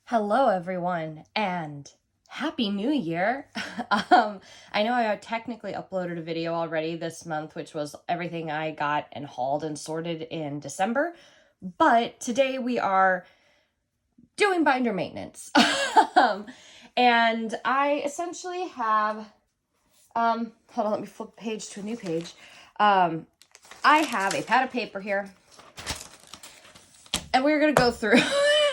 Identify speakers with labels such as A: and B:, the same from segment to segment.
A: Hello, everyone, and Happy New Year. I know I technically uploaded a video already this month, which was everything I got and hauled and sorted in December, but today we are doing binder maintenance. And I essentially have, hold on, let me flip the page to a new page. I have a pad of paper here, and we're going to go through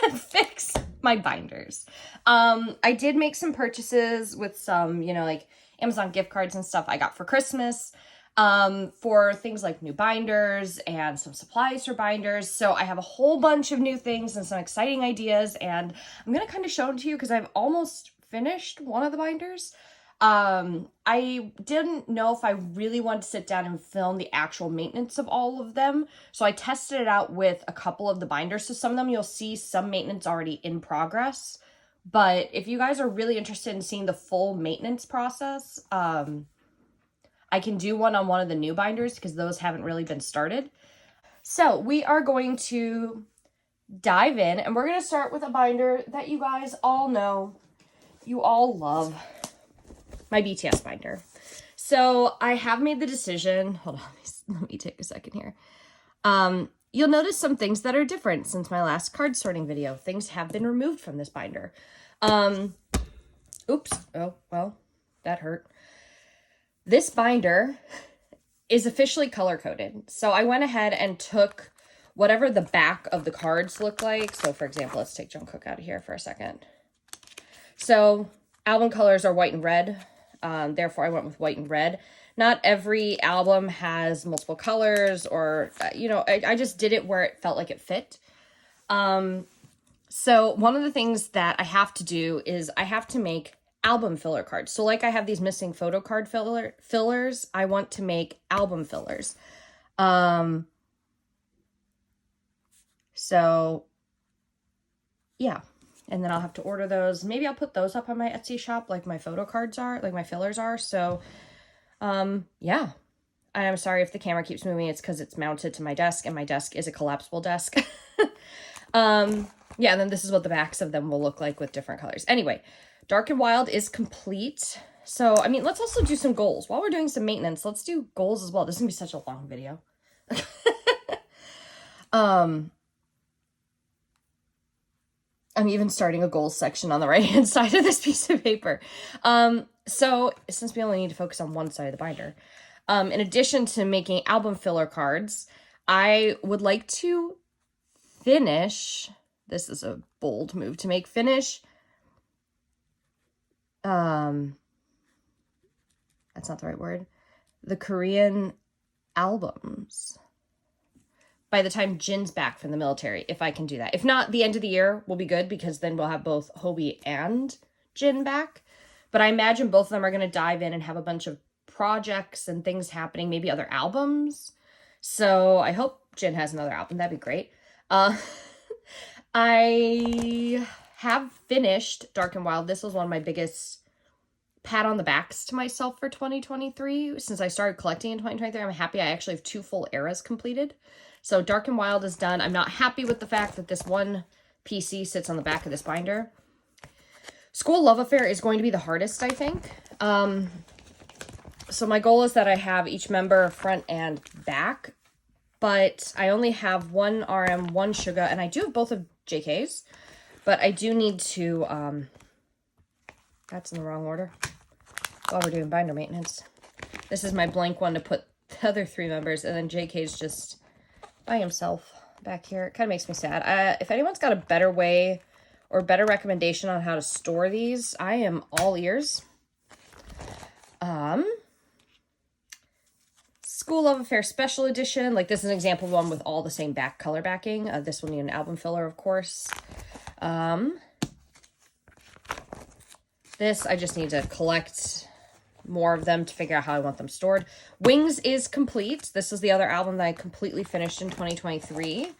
A: and fix my binders. I did make some purchases with some, like Amazon gift cards and stuff I got for Christmas, for things like new binders and some supplies for binders. So I have a whole bunch of new things and some exciting ideas, and I'm going to kind of show them to you because I've almost finished one of the binders. I didn't know if I really wanted to sit down and film the actual maintenance of all of them. So I tested it out with a couple of the binders. So some of them you'll see some maintenance already in progress. But if you guys are really interested in seeing the full maintenance process, I can do one on one of the new binders because those haven't really been started. So we are going to dive in, and we're going to start with a binder that you guys all know, you all love. My BTS binder. So I have made the decision. Hold on, let me take a second here. You'll notice some things that are different since my last card sorting video. Things have been removed from this binder. Oops. Oh, well, that hurt. This binder is officially color-coded. So I went ahead and took whatever the back of the cards look like. So for example, let's take Jungkook out of here for a second. So album colors are white and red. Therefore, I went with white and red. Not every album has multiple colors or, I just did it where it felt like it fit. So one of the things that I have to do is I have to make album filler cards. So like I have these missing photo card fillers, I want to make album fillers. So yeah. And then I'll have to order those. Maybe I'll put those up on my Etsy shop like my photo cards are, like my fillers are. So, yeah. I'm sorry if the camera keeps moving. It's because it's mounted to my desk, and my desk is a collapsible desk. Yeah, and then this is what the backs of them will look like with different colors. Anyway, Dark and Wild is complete. So, I mean, let's also do some goals. While we're doing some maintenance, let's do goals as well. This is going to be such a long video. I'm even starting a goals section on the right-hand side of this piece of paper. So since we only need to focus on one side of the binder, in addition to making album filler cards, I would like to finish, this is a bold move to make, finish, that's not the right word, the Korean albums by the time Jin's back from the military, if I can do that. If not, the end of the year will be good because then we'll have both Hobie and Jin back. But I imagine both of them are going to dive in and have a bunch of projects and things happening, maybe other albums. So I hope Jin has another album. That'd be great. I have finished Dark and Wild. This was one of my biggest pat on the backs to myself for 2023. Since I started collecting in 2023, I'm happy I actually have 2 full eras completed. So Dark and Wild is done. I'm not happy with the fact that this one PC sits on the back of this binder. School Love Affair is going to be the hardest, I think. So my goal is that I have each member front and back, but I only have one RM, one Suga, and I do have both of JK's, but I do need to, that's in the wrong order, while we're doing binder maintenance. This is my blank one to put the other 3 members, and then JK's just by himself back here. It kind of makes me sad. If anyone's got a better way or better recommendation on how to store these, I am all ears. School Love Affair Special Edition. Like, this is an example of one with all the same back color backing. This will need an album filler, of course. This, I just need to collect more of them to figure out how I want them stored. Wings is complete. This is the other album that I completely finished in 2023.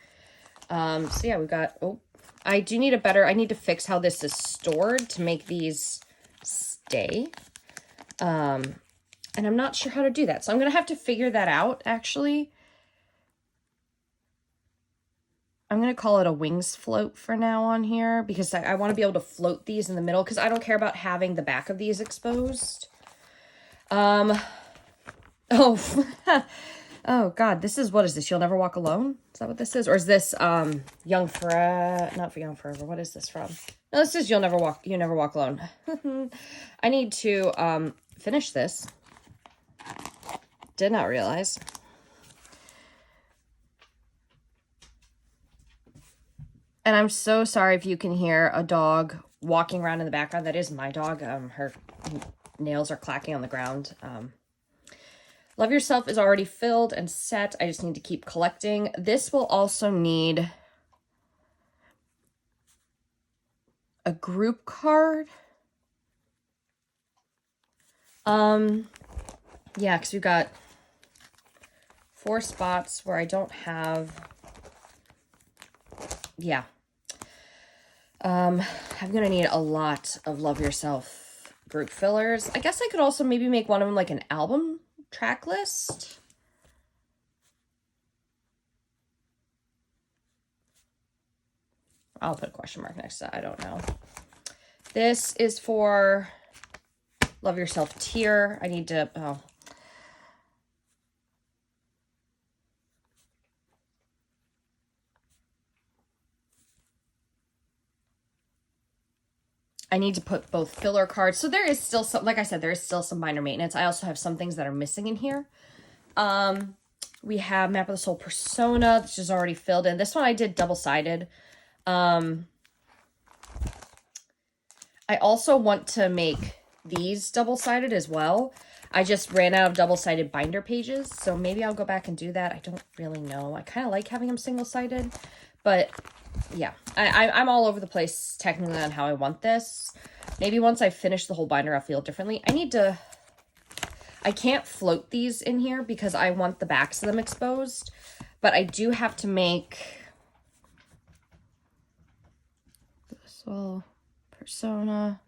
A: So yeah, we've got, I do need I need to fix how this is stored to make these stay. And I'm not sure how to do that. So I'm going to have to figure that out, actually. I'm going to call it a wings float for now on here because I want to be able to float these in the middle because I don't care about having the back of these exposed. Oh, oh God, this is, what is this? You'll Never Walk Alone? Is that what this is? Or is this, Young Forever? Not for Young Forever. What is this from? No, this is You Never Walk Alone. I need to, finish this. Did not realize. And I'm so sorry if you can hear a dog walking around in the background. That is my dog. Her nails are clacking on the ground. Love Yourself is already filled and set. I just need to keep collecting. This will also need a group card. Yeah, because we've got 4 spots where I don't have... Yeah. I'm going to need a lot of Love Yourself group fillers. I guess I could also maybe make one of them like an album track list. I'll put a question mark next to that. I don't know. This is for Love Yourself tier. I need to... Oh. I need to put both filler cards. So there is still some, like I said, there is still some minor maintenance. I also have some things that are missing in here. We have Map of the Soul Persona, which is already filled in. This one I did double-sided. I also want to make these double-sided as well. I just ran out of double-sided binder pages, so maybe I'll go back and do that. I don't really know. I kind of like having them single-sided, but... Yeah, I'm all over the place technically on how I want this. Maybe once I finish the whole binder, I'll feel differently. I can't float these in here because I want the backs of them exposed. But I do have to make Soul Persona.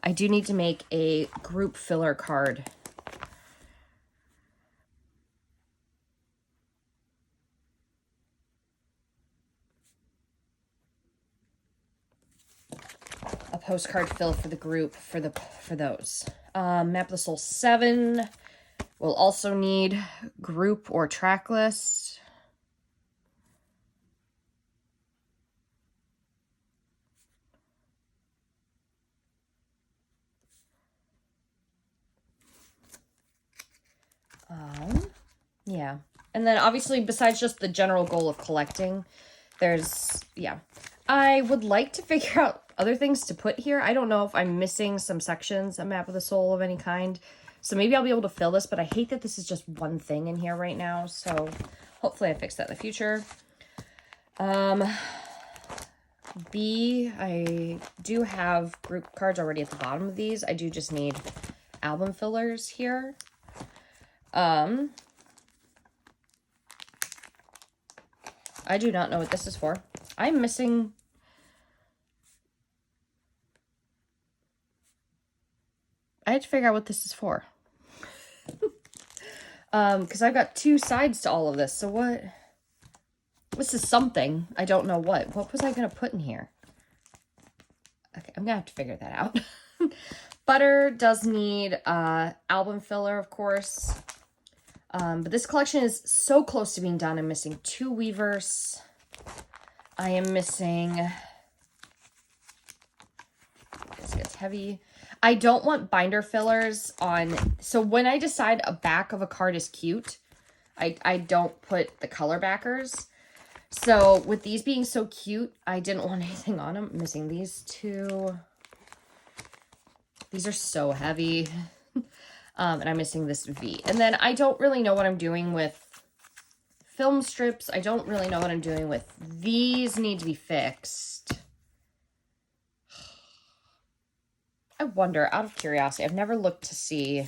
A: I do need to make a group filler card. Postcard fill for the group for those. Map of the Soul 7 will also need group or track list. Yeah. And then obviously besides just the general goal of collecting, there's, yeah. I would like to figure out other things to put here. I don't know if I'm missing some sections, a Map of the Soul of any kind. So maybe I'll be able to fill this, but I hate that this is just one thing in here right now. So hopefully I fix that in the future. B, I do have group cards already at the bottom of these. I do just need album fillers here. I do not know what this is for. I'm missing... I had to figure out what this is for. Because I've got 2 sides to all of this. So what? This is something. I don't know what. What was I going to put in here? Okay, I'm going to have to figure that out. Butter does need album filler, of course. But this collection is so close to being done. I'm missing 2 weavers. I am missing... This gets heavy. I don't want binder fillers on... So when I decide a back of a card is cute, I don't put the color backers. So with these being so cute, I didn't want anything on them. I'm missing these 2. These are so heavy. And I'm missing this V. And then I don't really know what I'm doing with film strips. I don't really know what I'm doing with these. Need to be fixed. I wonder, out of curiosity, I've never looked to see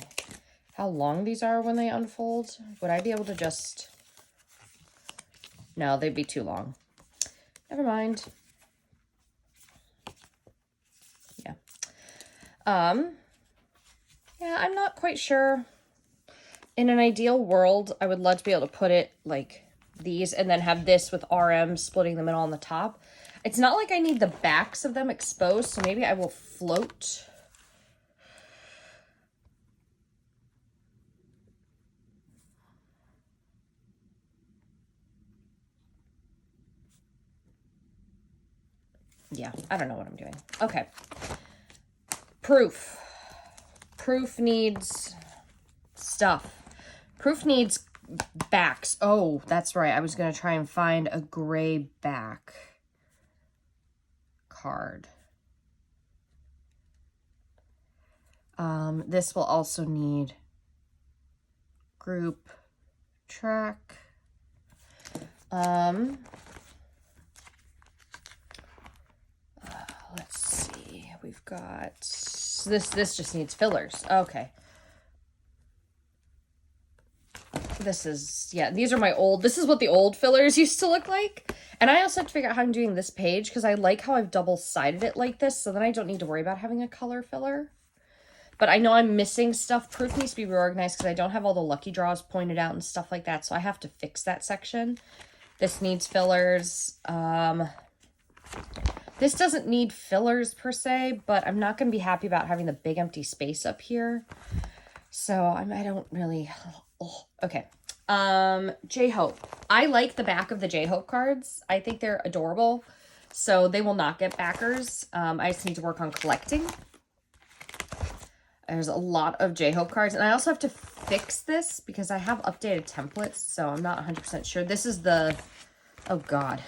A: how long these are when they unfold. Would I be able to just... No, they'd be too long. Never mind. Yeah. Yeah, I'm not quite sure. In an ideal world, I would love to be able to put it, like, these and then have this with RM splitting the middle on the top. It's not like I need the backs of them exposed, so maybe I will float. Yeah, I don't know what I'm doing. Okay. Proof. Proof needs stuff. Proof needs backs. Oh, that's right. I was going to try and find a gray back card. This will also need group track. Let's see. We've got this just needs fillers. Okay. This is, yeah, these are my old, this is what the old fillers used to look like. And I also have to figure out how I'm doing this page because I like how I've double-sided it like this, so then I don't need to worry about having a color filler. But I know I'm missing stuff. Proof needs to be reorganized because I don't have all the lucky draws pointed out and stuff like that, so I have to fix that section. This needs fillers. This doesn't need fillers per se, but I'm not going to be happy about having the big empty space up here. So I don't really... Oh, okay. J-Hope. I like the back of the J-Hope cards. I think they're adorable. So they will not get backers. I just need to work on collecting. There's a lot of J-Hope cards. And I also have to fix this because I have updated templates. So I'm not 100% sure. This is the... Oh, God.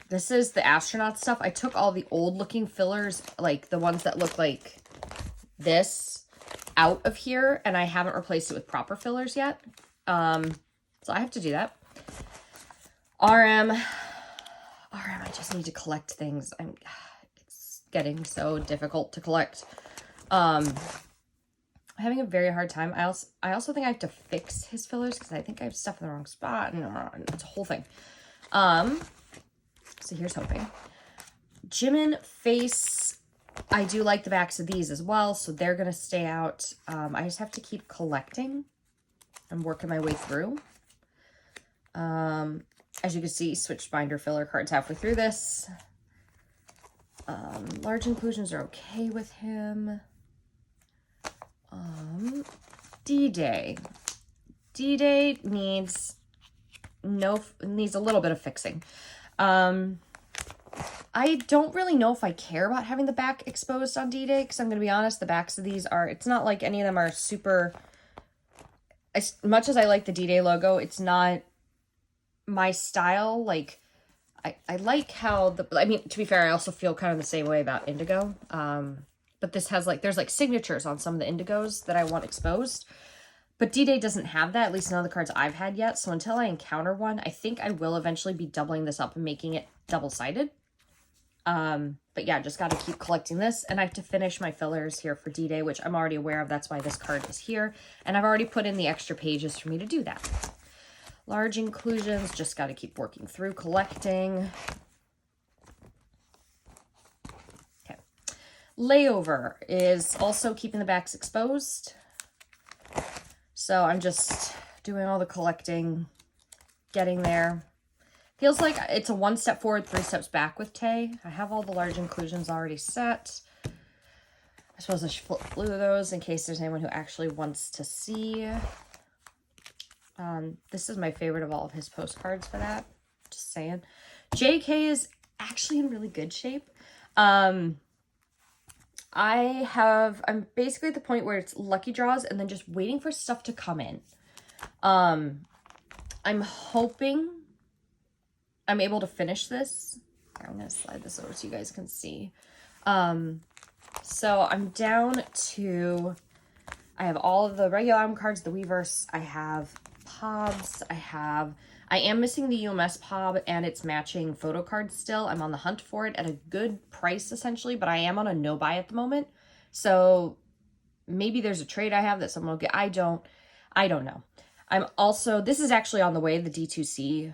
A: This is the astronaut stuff. I took all the old-looking fillers, like the ones that look like this, out of here, and I haven't replaced it with proper fillers yet. So I have to do that. RM, I just need to collect things. It's getting so difficult to collect. I'm having a very hard time. I also think I have to fix his fillers because I think I have stuff in the wrong spot. And it's a whole thing. So here's hoping. Jimin face. I do like the backs of these as well, so they're going to stay out. I just have to keep collecting. I'm working my way through. As you can see, switched binder filler cards halfway through this. Large inclusions are okay with him. D-Day. D-Day needs a little bit of fixing. I don't really know if I care about having the back exposed on D-Day, because I'm going to be honest, the backs of these are, it's not like any of them are super, as much as I like the D-Day logo, it's not my style. Like, I like how I mean, to be fair, I also feel kind of the same way about Indigo. But this has like, there's like signatures on some of the Indigos that I want exposed. But D-Day doesn't have that, at least none of the cards I've had yet. So until I encounter one, I think I will eventually be doubling this up and making it double-sided. But yeah, just got to keep collecting this. And I have to finish my fillers here for D-Day, which I'm already aware of. That's why this card is here. And I've already put in the extra pages for me to do that. Large inclusions, just got to keep working through collecting. Okay. Layover is also keeping the backs exposed. So I'm just doing all the collecting, getting there. Feels like it's a 1 step forward, 3 steps back with Tay. I have all the large inclusions already set. I suppose I should flip through those in case there's anyone who actually wants to see. This is my favorite of all of his postcards for that. Just saying. JK is actually in really good shape. I'm basically at the point where it's lucky draws and then just waiting for stuff to come in. I'm hoping I'm able to finish this. I'm going to slide this over so you guys can see. So I'm down to, I have all of the regular album cards, the Weverse. I have POBs. I am missing the UMS POB and its matching photo card still. I'm on the hunt for it at a good price essentially, but I am on a no buy at the moment. So maybe there's a trade I have that someone will get. I don't know. I'm also, this is actually on the way, the D2C.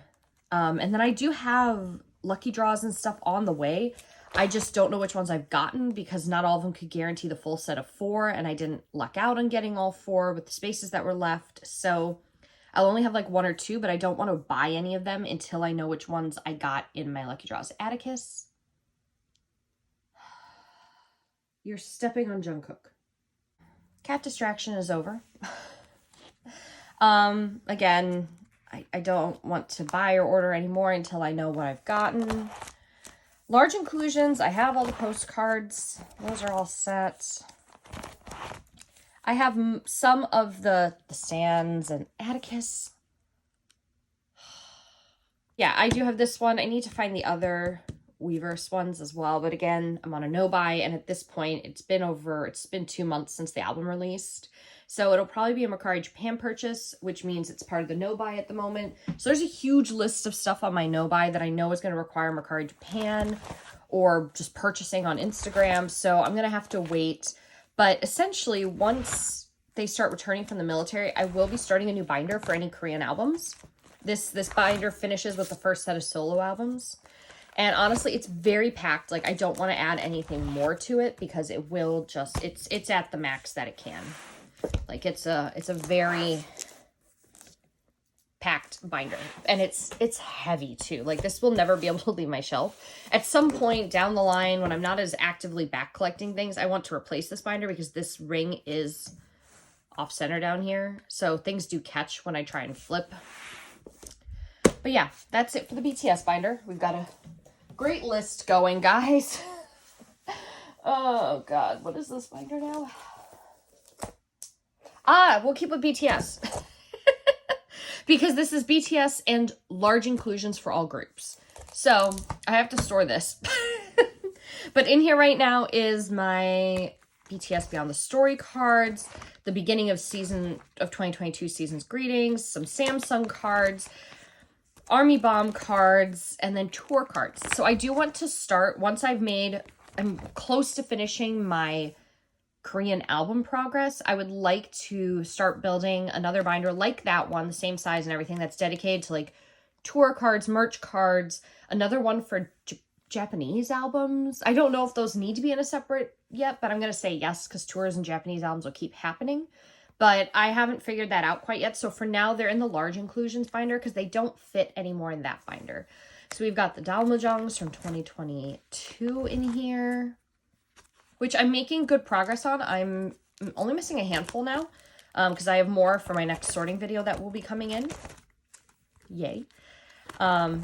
A: And then I do have lucky draws and stuff on the way. I just don't know which ones I've gotten because not all of them could guarantee the full set of 4. And I didn't luck out on getting all 4 with the spaces that were left. So I'll only have like 1 or 2, but I don't want to buy any of them until I know which ones I got in my lucky draws. Atticus, you're stepping on Jungkook. Cat distraction is over. Again, I don't want to buy or order anymore until I know what I've gotten. Large inclusions, I have all the postcards. Those are all set. I have some of the stands and Atticus. Yeah, I do have this one. I need to find the other Weverse ones as well. But again, I'm on a no-buy. And at this point, it's been 2 months since the album released. So it'll probably be a Mercari Japan purchase, which means it's part of the no-buy at the moment. So there's a huge list of stuff on my no-buy that I know is going to require Mercari Japan or just purchasing on Instagram. So I'm going to have to wait. But essentially, once they start returning from the military, I will be starting a new binder for any Korean albums. This binder finishes with the first set of solo albums. And honestly, it's very packed. Like, I don't want to add anything more to it because it will just, it's at the max that it can. Like, it's a very packed binder. And it's heavy too. Like, this will never be able to leave my shelf. At some point down the line, when I'm not as actively back collecting things, I want to replace this binder because this ring is off center down here. So things do catch when I try and flip. But yeah, that's it for the BTS binder. We've got a great list going, guys. Oh God, what is this binder now? We'll keep with BTS. Because this is BTS and large inclusions for all groups. So I have to store this. But in here right now is my BTS Beyond the Story cards, the beginning of 2022 season's greetings, some Samsung cards, Army Bomb cards, and then tour cards. So I do want to start, once I'm close to finishing my Korean album progress, I would like to start building another binder like that one, the same size and everything, that's dedicated to like tour cards, merch cards, another one for Japanese albums. I don't know if those need to be in a separate yet, but I'm going to say yes because tours and Japanese albums will keep happening. But I haven't figured that out quite yet. So for now, they're in the large inclusions binder because they don't fit anymore in that binder. So we've got the Dalmajongs from 2022 in here, which I'm making good progress on. I'm only missing a handful now because I have more for my next sorting video that will be coming in. Yay. So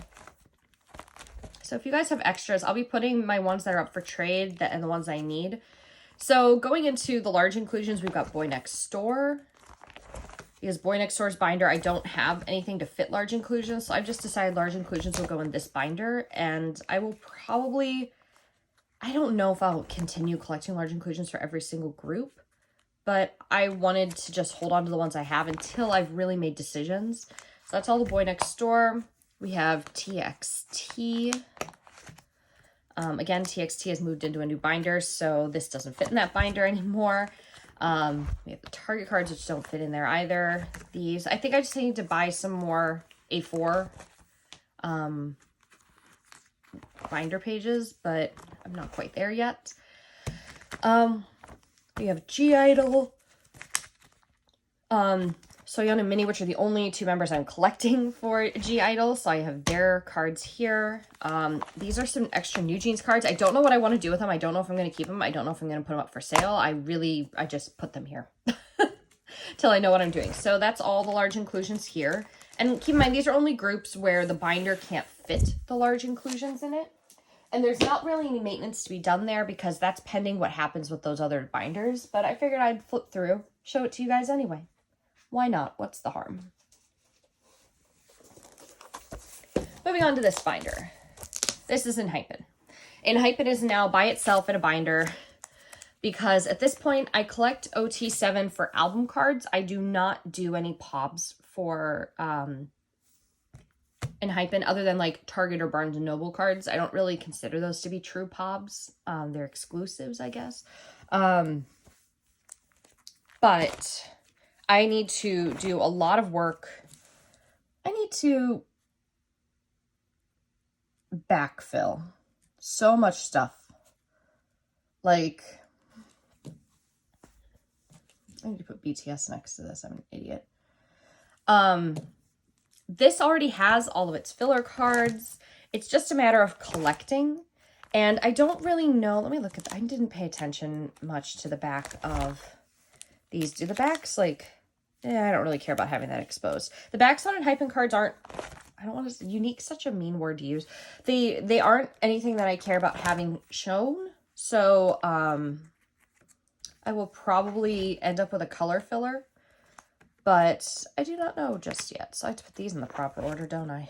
A: if you guys have extras, I'll be putting my ones that are up for trade and the ones I need. So going into the large inclusions, we've got Boy Next Door. Because Boy Next Door's binder, I don't have anything to fit large inclusions. So I've just decided large inclusions will go in this binder. And I will probably, I don't know if I'll continue collecting large inclusions for every single group. But I wanted to just hold on to the ones I have until I've really made decisions. So that's all the Boy Next Door. We have TXT. Again, TXT has moved into a new binder, so this doesn't fit in that binder anymore. We have the Target cards, which don't fit in there either. These, I think I just need to buy some more A4 binder pages, but I'm not quite there yet. We have G-Idol, Soyeon and Minnie, which are the only two members I'm collecting for G-Idol. So I have their cards here. These are some extra New Jeans cards. I don't know what I want to do with them. I don't know if I'm going to keep them. I don't know if I'm going to put them up for sale. I just put them here till I know what I'm doing. So that's all the large inclusions here. And keep in mind, these are only groups where the binder can't fit the large inclusions in it. And there's not really any maintenance to be done there because that's pending what happens with those other binders. But I figured I'd flip through, show it to you guys anyway. Why not? What's the harm? Moving on to this binder. This is Enhypen. Enhypen is now by itself in a binder because at this point I collect OT7 for album cards. I do not do any POBs for Enhypen other than like Target or Barnes & Noble cards. I don't really consider those to be true POBs. They're exclusives, I guess. But I need to do a lot of work. I need to backfill so much stuff. Like, I need to put BTS next to this. I'm an idiot. This already has all of its filler cards. It's just a matter of collecting. And I don't really know. Let me look at I didn't pay attention much to the back of these. Do the backs, like, I don't really care about having that exposed. The backs on Enhypen cards aren't, I don't want to, unique, such a mean word to use. They aren't anything that I care about having shown. So, I will probably end up with a color filler. But I do not know just yet. So I have to put these in the proper order, don't I?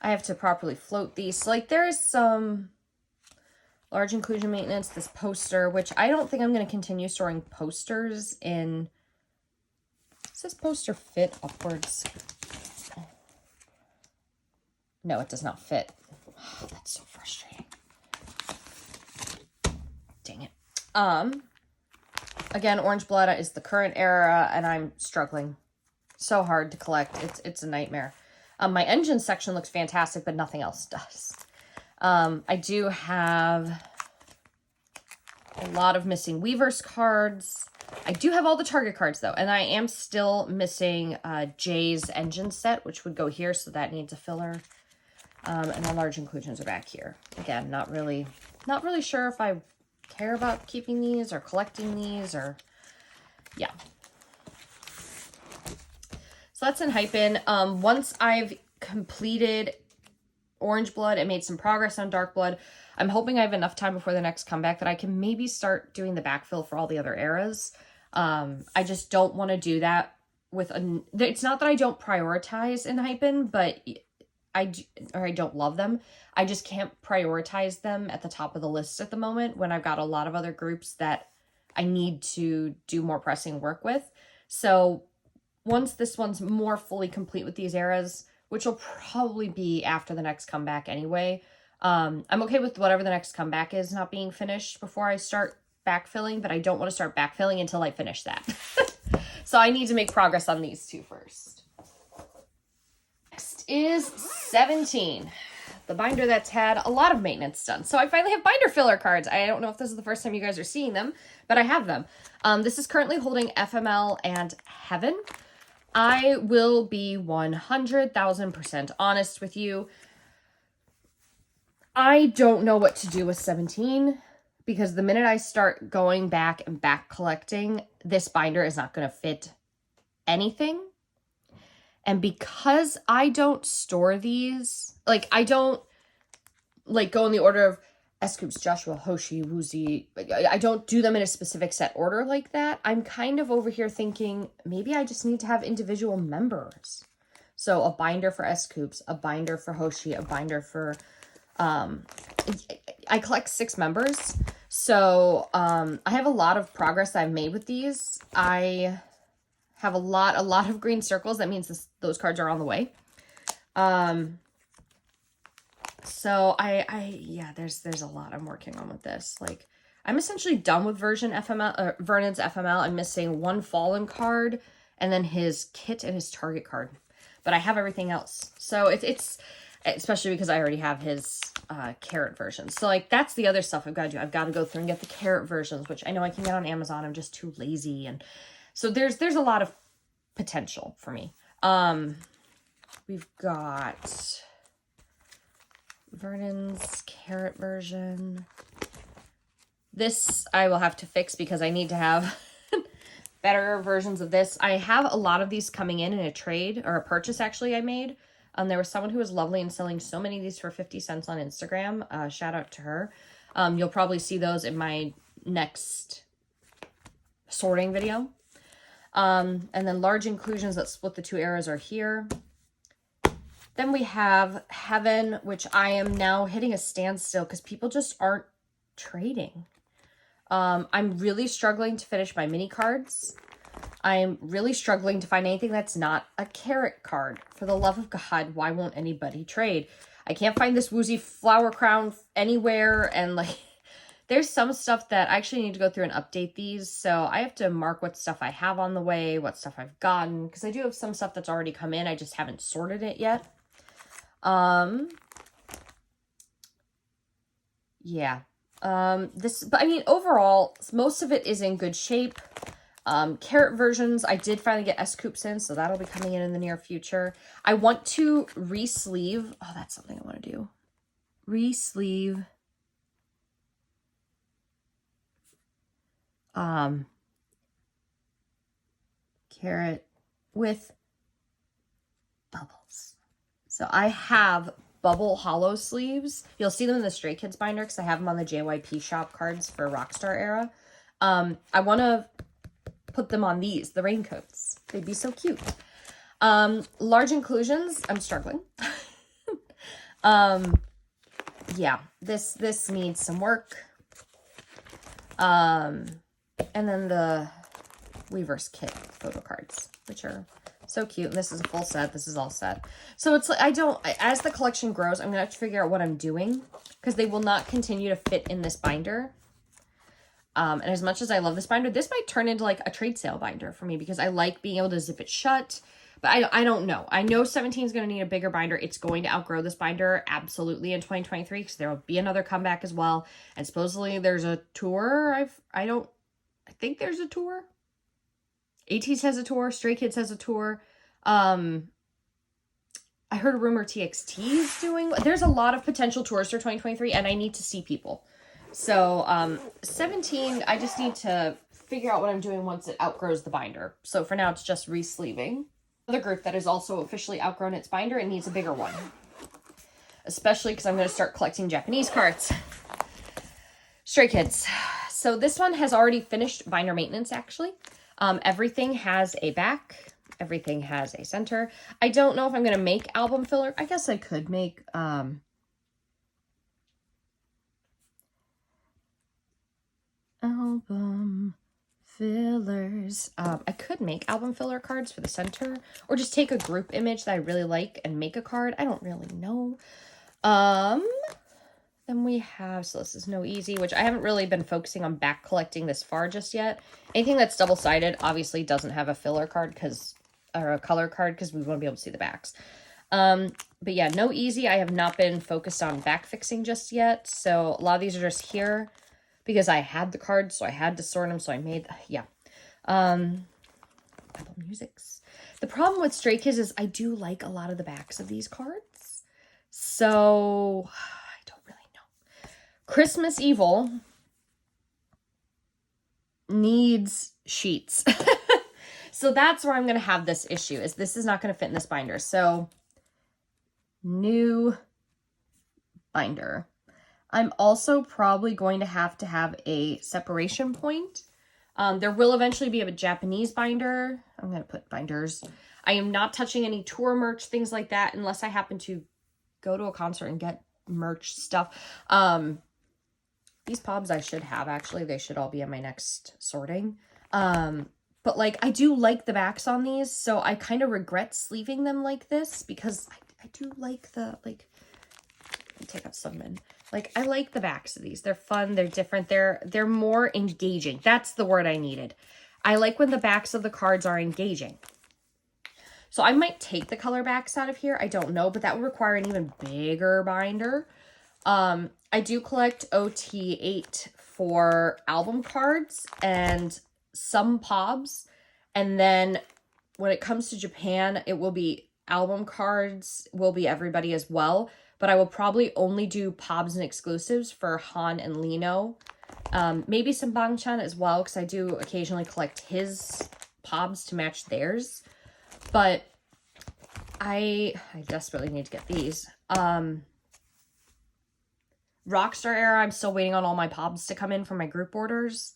A: I have to properly float these. So, like, there is some large inclusion maintenance, this poster, which I don't think I'm going to continue storing posters in. Does this poster fit upwards? No, it does not fit. Oh, that's so frustrating. Dang it. Again, Orange Blood is the current era, and I'm struggling so hard to collect. It's a nightmare. My engine section looks fantastic, but nothing else does. I do have a lot of missing Weavers cards. I do have all the Target cards, though, and I am still missing Jay's engine set, which would go here, so that needs a filler. And the large inclusions are back here. Again, not really sure if I care about keeping these or collecting these, or yeah. So that's Enhypen. Once I've completed Orange Blood and made some progress on Dark Blood, I'm hoping I have enough time before the next comeback that I can maybe start doing the backfill for all the other eras. I just don't want to do that with it's not that I don't prioritize Enhypen, but I don't love them. I just can't prioritize them at the top of the list at the moment when I've got a lot of other groups that I need to do more pressing work with. So once this one's more fully complete with these eras, which will probably be after the next comeback anyway, I'm okay with whatever the next comeback is not being finished before I start backfilling, but I don't want to start backfilling until I finish that. So I need to make progress on these two first. Next is 17. The binder that's had a lot of maintenance done. So I finally have binder filler cards. I don't know if this is the first time you guys are seeing them, but I have them. This is currently holding FML and Heaven. I will be 100,000% honest with you. I don't know what to do with 17 because the minute I start going back and back collecting, this binder is not going to fit anything. And because I don't store these, like, I don't, like, go in the order of S-Coops, Joshua, Hoshi, Woozy. I don't do them in a specific set order like that. I'm kind of over here thinking maybe I just need to have individual members. So a binder for S-Coops, a binder for Hoshi, a binder for, I collect 6 members. So I have a lot of progress I've made with these. I have a lot of green circles. That means those cards are on the way. So yeah, there's a lot I'm working on with this. Like, I'm essentially done with Vernon's FML. I'm missing 1 Fallen card and then his kit and his Target card. But I have everything else. So it's especially because I already have his carrot version. So, like, that's the other stuff I've got to do. I've got to go through and get the carrot versions, which I know I can get on Amazon. I'm just too lazy. And so there's a lot of potential for me. We've got Vernon's carrot version. This I will have to fix because I need to have better versions of this. I have a lot of these coming in a trade, or a purchase actually I made. There was someone who was lovely and selling so many of these for 50 cents on Instagram. Shout out to her. You'll probably see those in my next sorting video. And then large inclusions that split the 2 eras are here. Then we have Heaven, which I am now hitting a standstill because people just aren't trading. I'm really struggling to finish my mini cards. I'm really struggling to find anything that's not a carrot card. For the love of God, why won't anybody trade? I can't find this Woozy Flower Crown anywhere, and, like, there's some stuff that I actually need to go through and update these. So I have to mark what stuff I have on the way, what stuff I've gotten, because I do have some stuff that's already come in. I just haven't sorted it yet. Yeah. But I mean, overall, most of it is in good shape. Carrot versions, I did finally get S-Coops in, so that'll be coming in the near future. I want to re-sleeve. Oh, that's something I want to do. Re-sleeve. Carrot with bubbles. So I have bubble hollow sleeves. You'll see them in the Stray Kids binder because I have them on the JYP shop cards for Rockstar era. I want to put them on these, the raincoats. They'd be so cute. Large inclusions, I'm struggling. Yeah, this needs some work. And then the Weaver's Kit photo cards, which are so cute. And this is a full set. This is all set. So it's like, as the collection grows, I'm going to have to figure out what I'm doing because they will not continue to fit in this binder. And as much as I love this binder, this might turn into like a trade sale binder for me because I like being able to zip it shut. But I don't know. I know 17 is going to need a bigger binder. It's going to outgrow this binder absolutely in 2023 because there will be another comeback as well. And supposedly there's a tour. I think there's a tour. Ateez has a tour. Stray Kids has a tour. I heard a rumor TXT is doing. There's a lot of potential tours for 2023 and I need to see people. So 17, I just need to figure out what I'm doing once it outgrows the binder. So for now, it's just re-sleeving. Another group that is also officially outgrown its binder and needs a bigger one. Especially because I'm going to start collecting Japanese cards. Stray Kids. So this one has already finished binder maintenance, actually. Everything has a back. Everything has a center. I don't know if I'm going to make album filler. I guess I could make... album fillers. I could make album filler cards for the center or just take a group image that I really like and make a card. I don't really know. Then we have, so this is No Easy, which I haven't really been focusing on back collecting this far just yet. Anything that's double-sided obviously doesn't have a filler card or a color card because we want to be able to see the backs. But yeah, No Easy, I have not been focused on back fixing just yet. So a lot of these are just here because I had the cards, so I had to sort them, so I made, yeah. Apple Musics. The problem with Stray Kids is I do like a lot of the backs of these cards. So, I don't really know. Christmas Evil needs sheets. So that's where I'm going to have this issue, is this is not going to fit in this binder. So, new binder. I'm also probably going to have a separation point. There will eventually be a Japanese binder. I'm going to put binders. I am not touching any tour merch, things like that, unless I happen to go to a concert and get merch stuff. These pobs I should have, actually. They should all be in my next sorting. But, like, I do like the backs on these, so I kind of regret sleeving them like this because I do like the, like, let me take out some in. Like, I like the backs of these. They're fun. They're different. They're more engaging. That's the word I needed. I like when the backs of the cards are engaging. So I might take the color backs out of here. I don't know, but that would require an even bigger binder. I do collect OT8 for album cards and some pobs. And then when it comes to Japan, it will be album cards, will be everybody as well. But I will probably only do pobs and exclusives for Han and Lino. Maybe some Bangchan as well, because I do occasionally collect his pobs to match theirs. But I desperately need to get these. Rockstar era, I'm still waiting on all my pobs to come in for my group orders.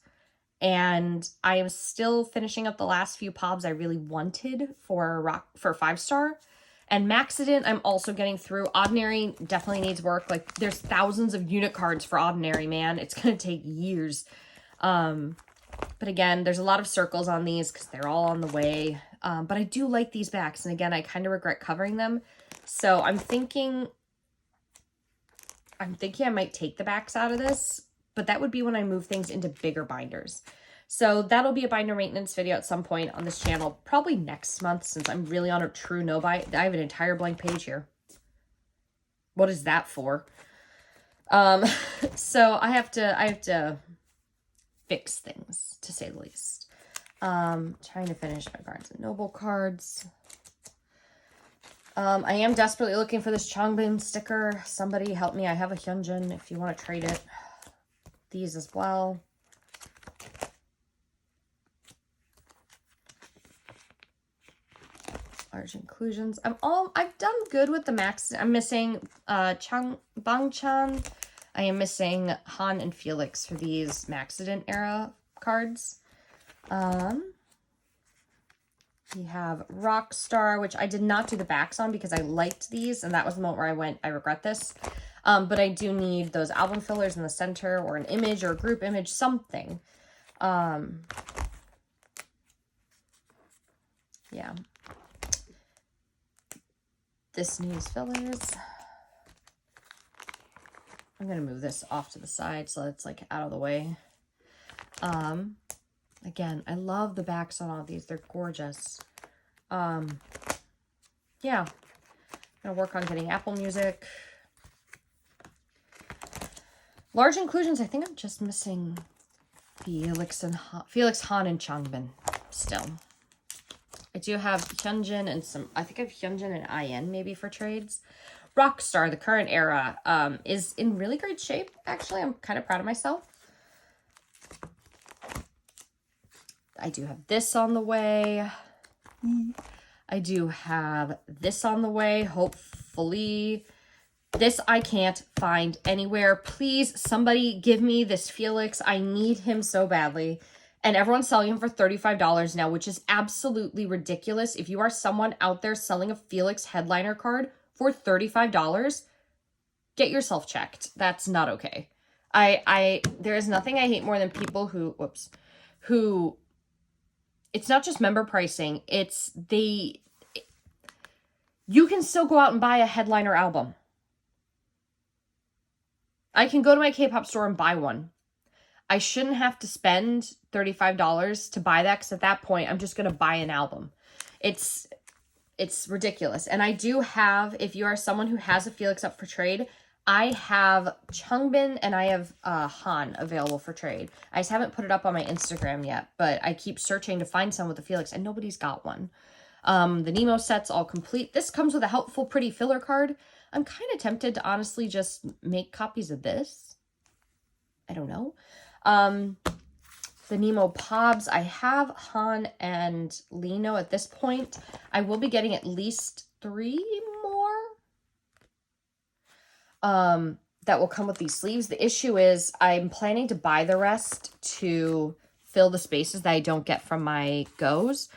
A: And I am still finishing up the last few pobs I really wanted for 5-star. And Maxident, I'm also getting through. Ordinary definitely needs work. Like, there's thousands of unit cards for Ordinary, man. It's going to take years. But again, there's a lot of circles on these because they're all on the way. But I do like these backs. And again, I kind of regret covering them. So I'm thinking I might take the backs out of this. But that would be when I move things into bigger binders. So that'll be a binder maintenance video at some point on this channel, probably next month, since I'm really on a true no-buy. I have an entire blank page here. What is that for? So I have to fix things, to say the least. Trying to finish my Barnes & Noble cards. I am desperately looking for this Changbin sticker. Somebody help me. I have a Hyunjin if you want to trade it. These as well. Large inclusions. I've done good with the max. I'm missing Bangchan. I am missing Han and Felix for these Maxident era cards. We have Rockstar, which I did not do the backs on because I liked these, and that was the moment where I went, I regret this. But I do need those album fillers in the center, or an image, or a group image, something. Yeah. This needs fillers. I'm going to move this off to the side so it's like out of the way. Again, I love the backs on all of these. They're gorgeous. Yeah. I'm going to work on getting Apple Music. Large inclusions, I think I'm just missing Felix, Han, and Changbin still. I do have Hyunjin and some, I think I have Hyunjin and IN maybe for trades. Rockstar, the current era, is in really great shape. Actually, I'm kind of proud of myself. I do have this on the way. I do have this on the way, hopefully. This I can't find anywhere. Please, somebody give me this Felix. I need him so badly. And everyone's selling him for $35 now, which is absolutely ridiculous. If you are someone out there selling a Felix headliner card for $35, get yourself checked. That's not okay. There is nothing I hate more than people who, it's not just member pricing. You can still go out and buy a headliner album. I can go to my K-pop store and buy one. I shouldn't have to spend $35 to buy that, because at that point, I'm just going to buy an album. It's ridiculous. And I do have, if you are someone who has a Felix up for trade, I have Changbin and I have Han available for trade. I just haven't put it up on my Instagram yet, but I keep searching to find some with the Felix, and nobody's got one. The Nemo set's all complete. This comes with a helpful, pretty filler card. I'm kind of tempted to honestly just make copies of this. I don't know. The Nemo Pobs, I have Han and Lino at this point. I will be getting at least 3 more that will come with these sleeves. The issue is I'm planning to buy the rest to fill the spaces that I don't get from my goes,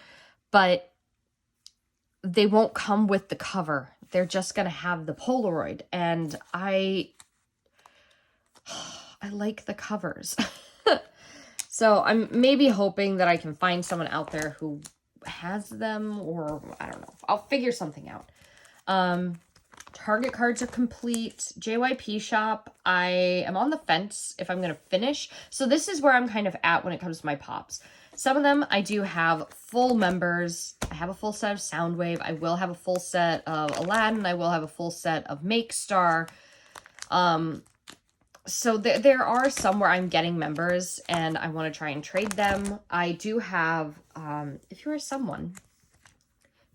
A: but they won't come with the cover. They're just going to have the Polaroid, and I like the covers. So I'm maybe hoping that I can find someone out there who has them, or I don't know. I'll figure something out. Target cards are complete. JYP shop, I am on the fence if I'm going to finish. So this is where I'm kind of at when it comes to my pops. Some of them I do have full members. I have a full set of Soundwave. I will have a full set of Aladdin. I will have a full set of Make Star. So there are some where I'm getting members and I want to try and trade them. I do have, if you are someone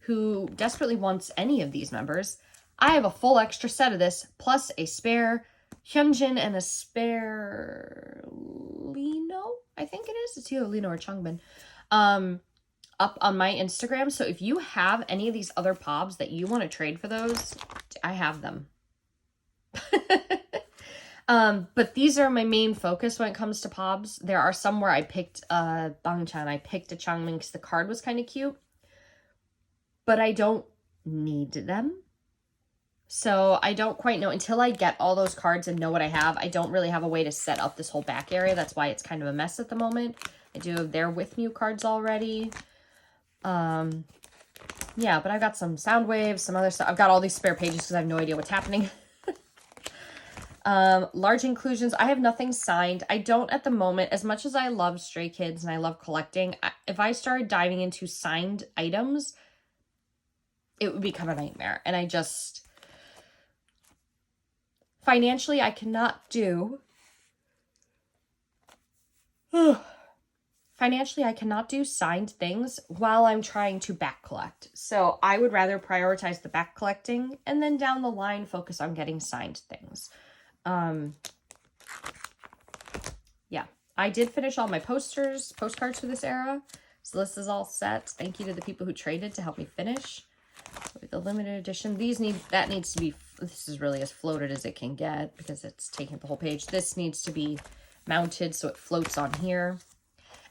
A: who desperately wants any of these members, I have a full extra set of this, plus a spare Hyunjin and a spare Lino, I think it is. It's either Lino or Changbin, up on my Instagram. So if you have any of these other pobs that you want to trade for those, I have them. But these are my main focus when it comes to pobs. There are some where I picked Bangchan, I picked a Changmin because the card was kind of cute, but I don't need them. So I don't quite know, until I get all those cards and know what I have, I don't really have a way to set up this whole back area. That's why it's kind of a mess at the moment. I do have their With Me cards already. Yeah, but I've got some Soundwaves, some other stuff. I've got all these spare pages because I have no idea what's happening. Large inclusions, I have nothing signed. I don't at the moment, as much as I love Stray Kids and I love collecting, if I started diving into signed items, it would become a nightmare. And I just, financially, I cannot do, financially, I cannot do signed things while I'm trying to back collect. So I would rather prioritize the back collecting and then down the line focus on getting signed things. Yeah, I did finish all my postcards for this era. So this is all set. Thank you to the people who traded to help me finish. With the limited edition, that needs to be, this is really as floated as it can get because it's taking up the whole page. This needs to be mounted so it floats on here.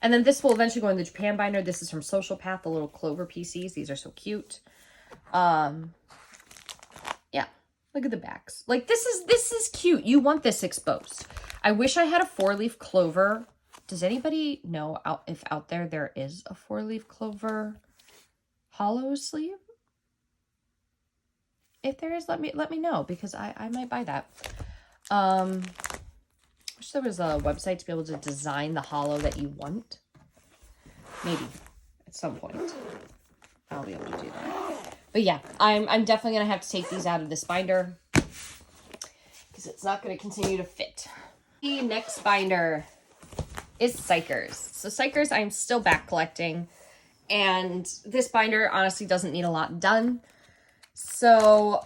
A: And then this will eventually go in the Japan binder. This is from Social Path, the little clover PCs. These are so cute. Yeah, look at the backs. Like, this is cute. You want this exposed. I wish I had a 4-leaf clover. Does anybody know if out there is a 4-leaf clover hollow sleeve? If there is, let me know, because I might buy that. Wish there was a website to be able to design the hollow that you want. Maybe at some point I'll be able to do that. But yeah, I'm definitely gonna have to take these out of this binder because it's not gonna continue to fit. The next binder is Xikers. So Xikers, I'm still back collecting, and this binder honestly doesn't need a lot done. So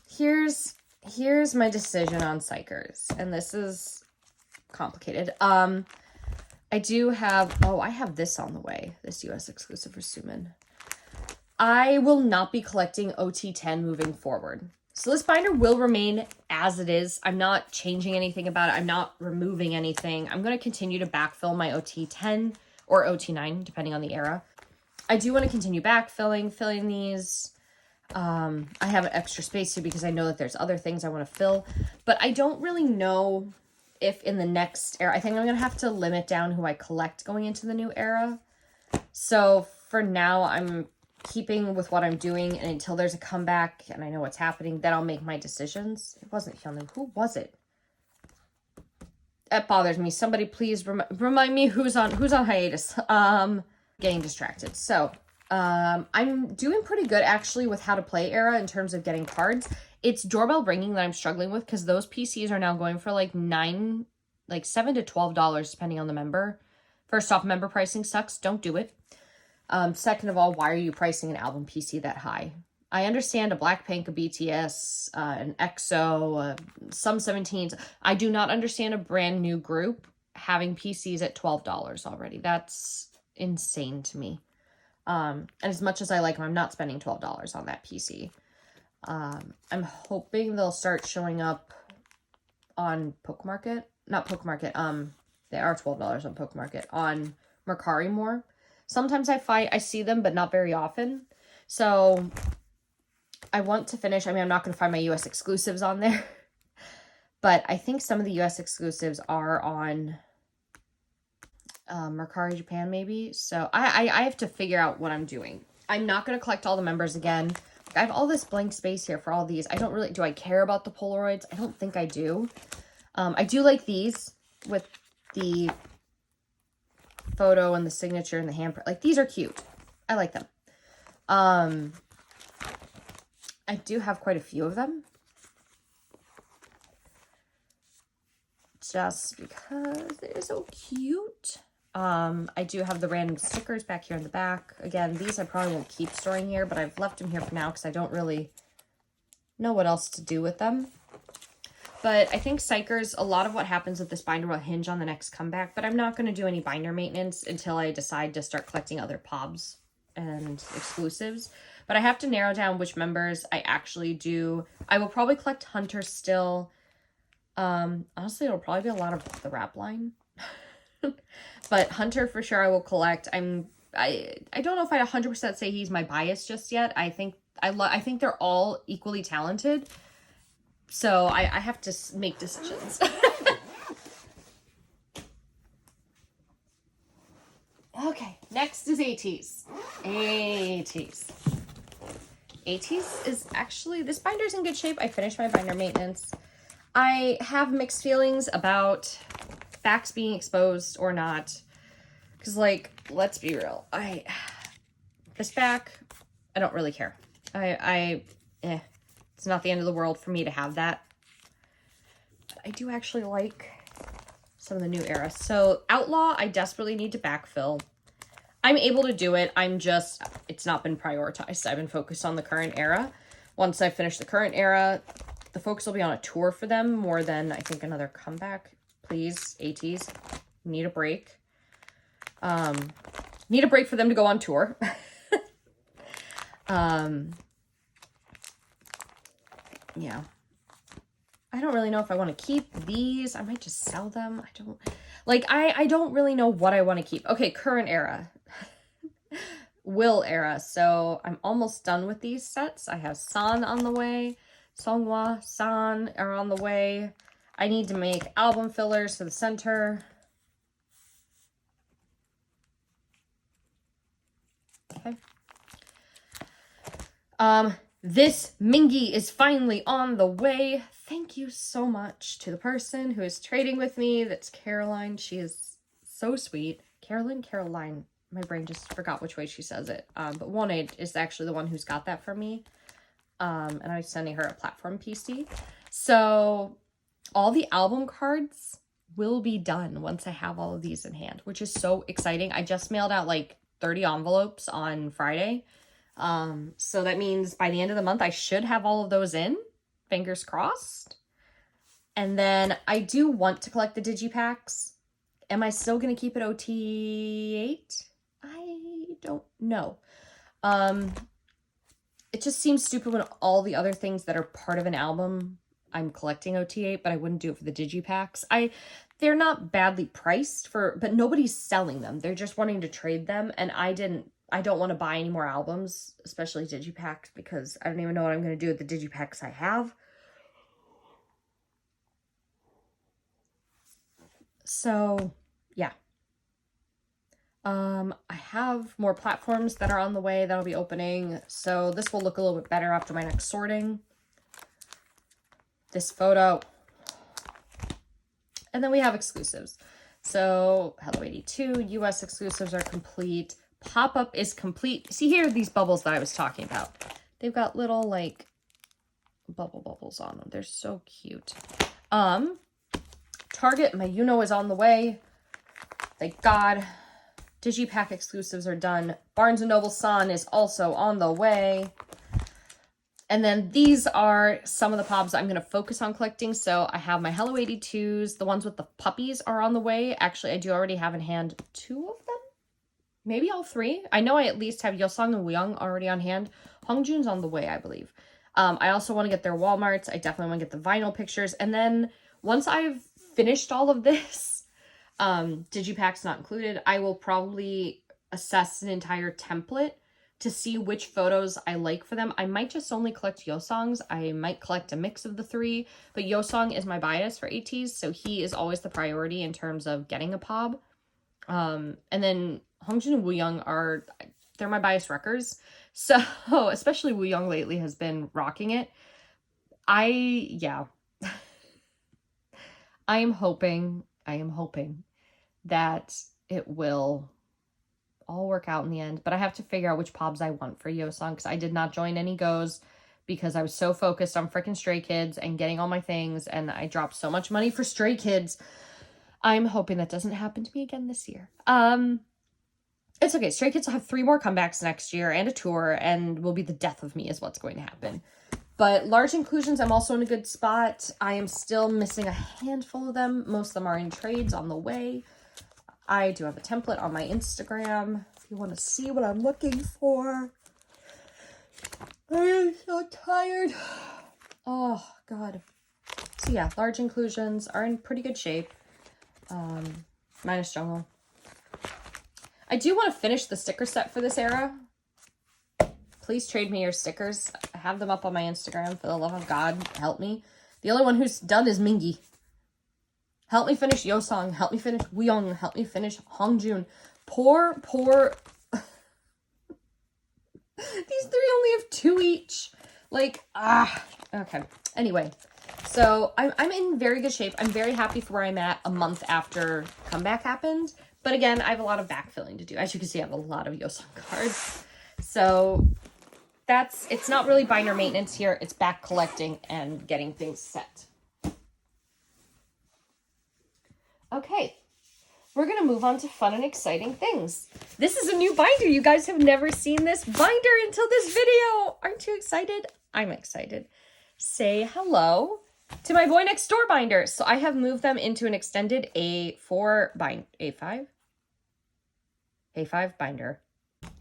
A: here's my decision on Xikers, and this is complicated. I do have, I have this on the way, this US exclusive for Suman. I will not be collecting OT10 moving forward. So this binder will remain as it is. I'm not changing anything about it. I'm not removing anything. I'm going to continue to backfill my OT10 or OT9, depending on the era. I do want to continue filling these. I have an extra space here because I know that there's other things I want to fill, but I don't really know if in the next era, I think I'm going to have to limit down who I collect going into the new era. So for now, I'm keeping with what I'm doing, and until there's a comeback and I know what's happening, then I'll make my decisions. It wasn't Hyunmin. Who was it? That bothers me. Somebody please remind me who's on hiatus. Getting distracted. So I'm doing pretty good actually with how to play era in terms of getting cards. It's doorbell ringing that I'm struggling with because those PCs are now going for like $7 to $12 depending on the member. First off, member pricing sucks. Don't do it. Second of all, why are you pricing an album PC that high? I understand a Blackpink, a BTS, an EXO, some 17s. I do not understand a brand new group having PCs at $12 already. That's insane to me. And as much as I like them, I'm not spending $12 on that PC. I'm hoping they'll start showing up on PokeMarket. Not PokeMarket. They are $12 on PokeMarket. On Mercari more. Sometimes I see them, but not very often. So I want to finish. I mean, I'm not going to find my US exclusives on there. But I think some of the US exclusives are on Mercari Japan maybe. So I have to figure out what I'm doing. I'm not going to collect all the members again. I have all this blank space here for all these. I don't really, do I care about the Polaroids? I don't think I do. I do like these with the photo and the signature and the handprint. Like, these are cute. I like them. I do have quite a few of them. Just because they're so cute. I do have the random stickers back here in the back. Again, these I probably won't keep storing here, but I've left them here for now because I don't really know what else to do with them. But I think Xikers, a lot of what happens with this binder will hinge on the next comeback, but I'm not going to do any binder maintenance until I decide to start collecting other POBs and exclusives. But I have to narrow down which members I actually do. I will probably collect Hunter still. Honestly, it'll probably be a lot of the rap line. But Hunter for sure I will collect. I don't know if I 100% say he's my bias just yet. I think they're all equally talented. So I have to make decisions. Okay, next is Ateez. Ateez is actually, this binder's in good shape. I finished my binder maintenance. I have mixed feelings about backs being exposed or not. Because, like, let's be real. This back, I don't really care. It's not the end of the world for me to have that. But I do actually like some of the new era. So Outlaw, I desperately need to backfill. I'm able to do it. It's not been prioritized. I've been focused on the current era. Once I finish the current era, the focus will be on a tour for them more than, I think, another comeback. Please, Ateez, need a break. Need a break for them to go on tour. Yeah. I don't really know if I want to keep these. I might just sell them. I don't really know what I want to keep. Okay, current era. Will era. So I'm almost done with these sets. I have San on the way. Songhwa, San are on the way. I need to make album fillers for the center. Okay. This Mingy is finally on the way. Thank you so much to the person who is trading with me. That's Caroline. She is so sweet. Caroline. My brain just forgot which way she says it. But Wanted is actually the one who's got that for me. And I was sending her a platform PC. So all the album cards will be done once I have all of these in hand, which is so exciting. I just mailed out like 30 envelopes on Friday. So that means by the end of the month, I should have all of those in. Fingers crossed. And then I do want to collect the digipacks. Am I still going to keep it OT8? I don't know. It just seems stupid when all the other things that are part of an album, I'm collecting OT8, but I wouldn't do it for the digipacks. They're not badly priced but nobody's selling them. They're just wanting to trade them. And I don't want to buy any more albums, especially digipacks, because I don't even know what I'm going to do with the digipacks I have. So, yeah. I have more platforms that are on the way that'll be opening. So this will look a little bit better after my next sorting. This photo. And then we have exclusives. So Hello 82, US exclusives are complete. Pop-up is complete. See here, these bubbles that I was talking about. They've got little like bubbles on them. They're so cute. Target, my is on the way. Thank God. Digipack exclusives are done. Barnes & Noble San is also on the way. And then these are some of the pops I'm going to focus on collecting. So I have my Hello 82s. The ones with the puppies are on the way. Actually, I do already have in hand 2 of them. Maybe all 3. I know I at least have Yeosang and Wooyoung already on hand. Hongjoon's on the way, I believe. I also want to get their Walmarts. I definitely want to get the vinyl pictures. And then once I've finished all of this, digipacks not included, I will probably assess an entire template to see which photos I like for them. I might just only collect Yeosang's. I might collect a mix of the 3, but Yeosang is my bias for Ateez, so he is always the priority in terms of getting a POB. And then Hongjoon and Wooyoung they're my bias wreckers. So, especially Wooyoung lately has been rocking it. Yeah. I am hoping that it will all work out in the end. But I have to figure out which pobs I want for Yeosang, because I did not join any goes because I was so focused on freaking Stray Kids and getting all my things, and I dropped so much money for Stray Kids. I'm hoping that doesn't happen to me again this year. It's okay. Stray Kids will have 3 more comebacks next year and a tour, and will be the death of me is what's going to happen. But large inclusions, I'm also in a good spot. I am still missing a handful of them. Most of them are in trades on the way. I do have a template on my Instagram if you want to see what I'm looking for. I'm so tired. Oh, God. So yeah, large inclusions are in pretty good shape. Minus Jungle. I do want to finish the sticker set for this era. Please trade me your stickers. I have them up on my Instagram. For the love of God, help me. The only one who's done is Mingy. Help me finish Yeosang. Help me finish Wooyoung. Help me finish Hongjoon. Poor. These 3 only have 2 each. Okay. Anyway, so I'm in very good shape. I'm very happy for where I'm at a month after comeback happened. But again, I have a lot of backfilling to do. As you can see, I have a lot of Yeosang cards. So it's not really binder maintenance here. It's back collecting and getting things set. Okay, we're gonna move on to fun and exciting things. This is a new binder. You guys have never seen this binder until this video. Aren't you excited? I'm excited. Say hello to my Boy Next Door binders. So I have moved them into an extended A5 binder.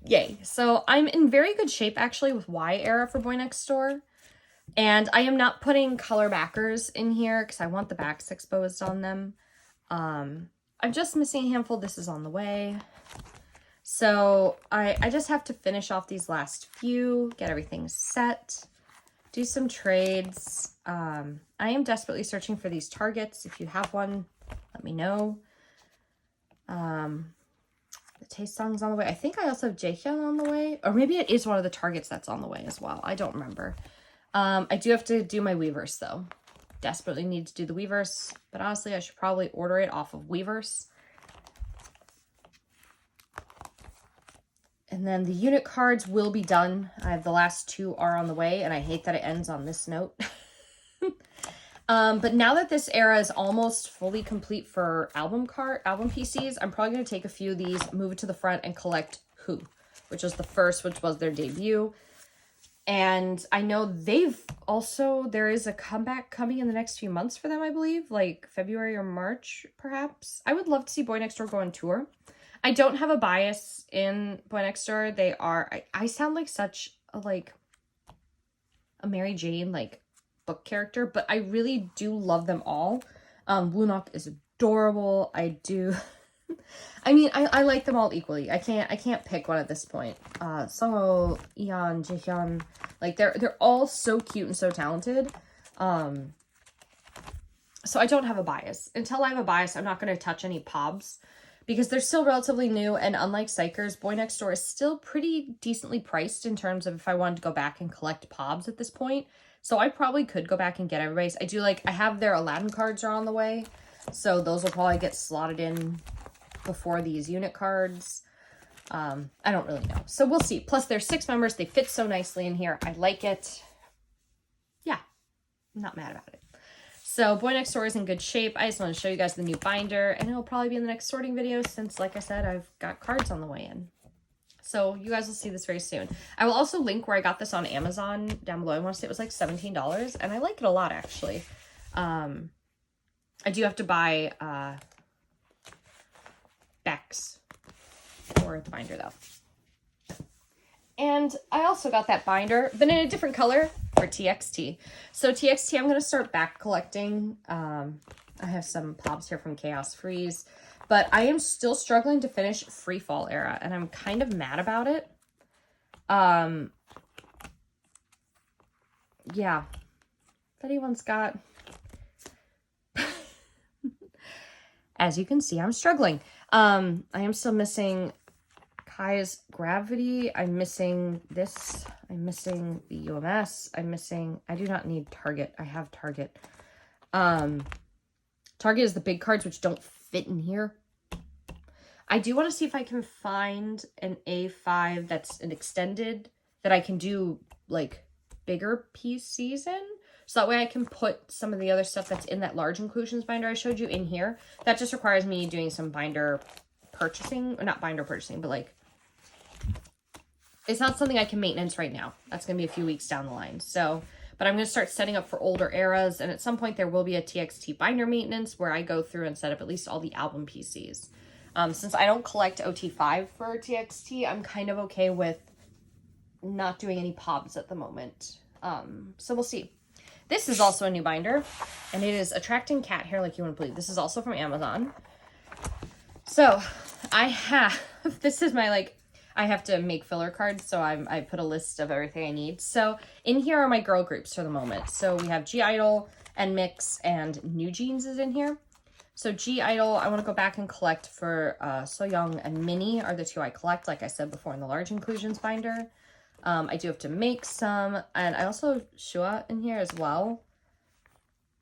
A: Yay. So I'm in very good shape actually with Y era for Boy Next Door. And I am not putting color backers in here because I want the backs exposed on them. I'm just missing a handful. This is on the way. So I just have to finish off these last few, get everything set, do some trades. I am desperately searching for these targets. If you have one, let me know. The Taste Song's on the way. I think I also have Xikers on the way. Or maybe it is one of the targets that's on the way as well. I don't remember. I do have to do my Weverse though. Desperately need to do the Weverse. But honestly, I should probably order it off of Weverse. And then the unit cards will be done. I have the last two are on the way, and I hate that it ends on this note. But now that this era is almost fully complete for album PCs, I'm probably going to take a few of these, move it to the front, and collect Who, which was the first, which was their debut. And I know there is a comeback coming in the next few months for them, I believe, like February or March, perhaps. I would love to see Boy Next Door go on tour. I don't have a bias in Boy Next Door. They are, I sound like such a Mary Jane, book character, but I really do love them all. Bluenock is adorable. I mean, I like them all equally. I can't pick one at this point. Songo, Eon, Jihyun, they're all so cute and so talented. So I don't have a bias. Until I have a bias, I'm not going to touch any pobs because they're still relatively new, and unlike Xikers, Boy Next Door is still pretty decently priced in terms of if I wanted to go back and collect pobs at this point. So I probably could go back and get everybody's. I have their Aladdin cards are on the way, so those will probably get slotted in before these unit cards. I don't really know. So we'll see. Plus there's 6 members. They fit so nicely in here. I like it. Yeah, I'm not mad about it. So Boy Next Door is in good shape. I just want to show you guys the new binder, and it'll probably be in the next sorting video since, like I said, I've got cards on the way in. So you guys will see this very soon. I will also link where I got this on Amazon down below. I want to say it was like $17, and I like it a lot, actually. I do have to buy backs for the binder, though. And I also got that binder, but in a different color for TXT. So TXT, I'm going to start back collecting. I have some pobs here from Chaos Freeze. But I am still struggling to finish Free Fall era, and I'm kind of mad about it. Yeah. If anyone's got... As you can see, I'm struggling. I am still missing Kai's Gravity. I'm missing this. I'm missing the UMS. I do not need Target. I have Target. Target is the big cards, which don't fit in here. I do want to see if I can find an A5 that's an extended that I can do bigger PCs in. So that way I can put some of the other stuff that's in that large inclusions binder I showed you in here. That just requires me doing some binder purchasing, or not binder purchasing, but it's not something I can maintenance right now. That's going to be a few weeks down the line. So, but I'm going to start setting up for older eras. And at some point there will be a TXT binder maintenance where I go through and set up at least all the album PCs. Since I don't collect OT5 for TXT, I'm kind of okay with not doing any pobs at the moment. So we'll see. This is also a new binder, and it is Attracting Cat Hair Like You Wouldn't Believe. This is also from Amazon. So I have, this is my I have to make filler cards, so I put a list of everything I need. So in here are my girl groups for the moment. So we have G-Idol, NMIX, and New Jeans is in here. So G-Idol, I want to go back and collect for Soyoung and Minnie are the two I collect, like I said before in the large inclusions binder. I do have to make some, and I also have Shua in here as well.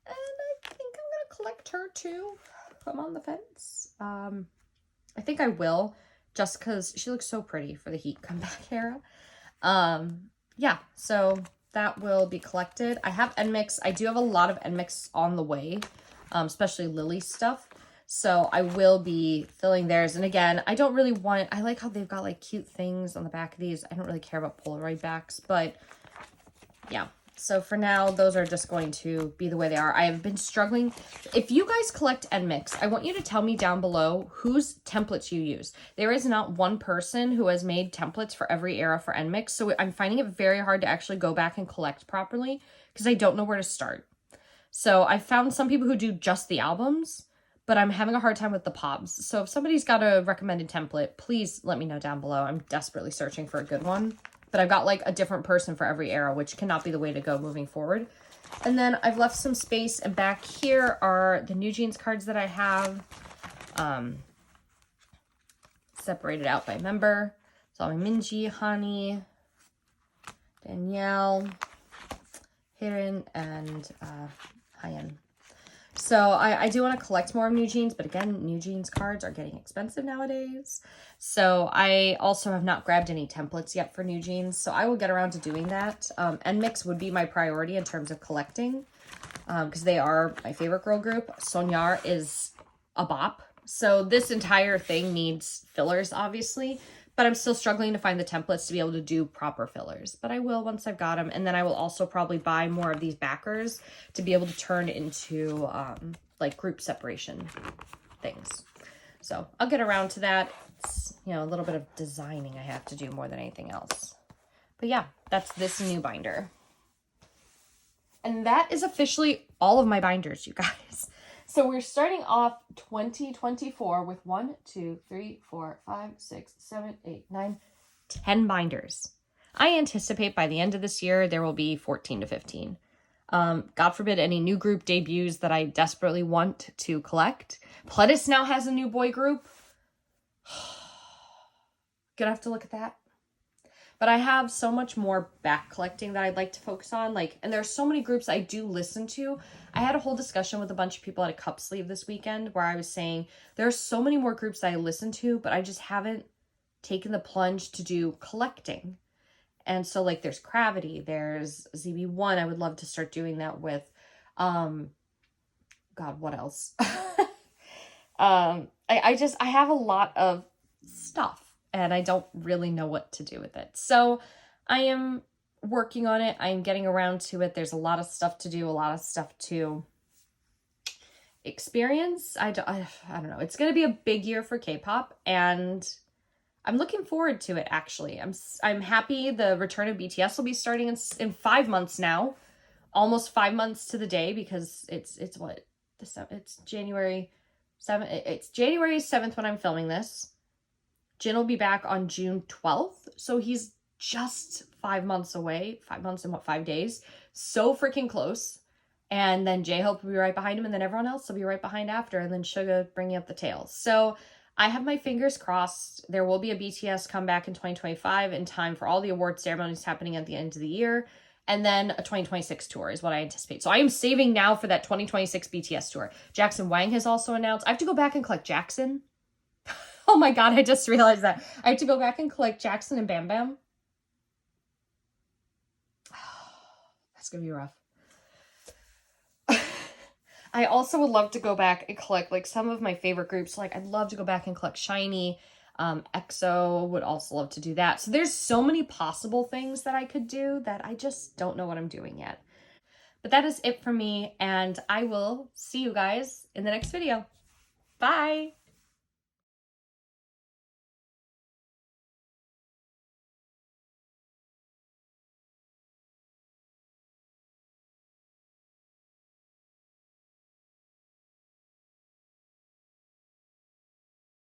A: And I think I'm going to collect her too. I'm on the fence. I think I will, just because she looks so pretty for the Heat comeback era. Yeah, so that will be collected. I have NMIX. I do have a lot of NMIX on the way. Especially Lily stuff. So I will be filling theirs. And again, I don't really want, I like how they've got like cute things on the back of these. I don't really care about Polaroid backs, but yeah. So for now, those are just going to be the way they are. I have been struggling. If you guys collect NMix, I want you to tell me down below whose templates you use. There is not one person who has made templates for every era for NMix, so I'm finding it very hard to actually go back and collect properly because I don't know where to start. So I found some people who do just the albums, but I'm having a hard time with the pops. So if somebody's got a recommended template, please let me know down below. I'm desperately searching for a good one. But I've got like a different person for every era, which cannot be the way to go moving forward. And then I've left some space, and back here are the New Jeans cards that I have separated out by member. So Minji, Hani, Danielle, Hirin, and Hyen. So I do want to collect more New Jeans, but again, New Jeans cards are getting expensive nowadays. So I also have not grabbed any templates yet for New Jeans, so I will get around to doing that. NMix would be my priority in terms of collecting, because they are my favorite girl group. Sonyar is a bop. So this entire thing needs fillers, obviously, but I'm still struggling to find the templates to be able to do proper fillers. But I will once I've got them. And then I will also probably buy more of these backers to be able to turn into like group separation things. So I'll get around to that. It's, you know, a little bit of designing I have to do more than anything else. But yeah, that's this new binder. And that is officially all of my binders, you guys. So we're starting off 2024 with 1, 2, 3, 4, 5, 6, 7, 8, 9, 10 binders. I anticipate by the end of this year, there will be 14 to 15. God forbid any new group debuts that I desperately want to collect. Pledis now has a new boy group. Gonna have to look at that. But I have so much more back collecting that I'd like to focus on. Like, and there's so many groups I do listen to. I had a whole discussion with a bunch of people at a cup sleeve this weekend where I was saying there are so many more groups that I listen to, but I just haven't taken the plunge to do collecting. And so like there's Gravity, there's ZB1. I would love to start doing that with, God, what else? I have a lot of stuff. And I don't really know what to do with it. So I am working on it. I'm getting around to it. There's a lot of stuff to do, a lot of stuff to experience. I don't know. It's going to be a big year for K-pop, and I'm looking forward to it, actually. I'm happy the return of BTS will be starting in 5 months now. Almost 5 months to the day, because it's what? It's January 7th. It's January 7th when I'm filming this. Jin will be back on June 12th. So he's just 5 months away. 5 months and 5 days. So freaking close. And then J-Hope will be right behind him. And then everyone else will be right behind after. And then Suga bringing up the tails. So I have my fingers crossed. There will be a BTS comeback in 2025 in time for all the award ceremonies happening at the end of the year. And then a 2026 tour is what I anticipate. So I am saving now for that 2026 BTS tour. Jackson Wang has also announced. I have to go back and collect Jackson. Oh my God, I just realized that. I have to go back and collect Jackson and Bam Bam. That's going to be rough. I also would love to go back and collect like some of my favorite groups. Like I'd love to go back and collect SHINee. EXO would also love to do that. So there's so many possible things that I could do that I just don't know what I'm doing yet. But that is it for me, and I will see you guys in the next video. Bye!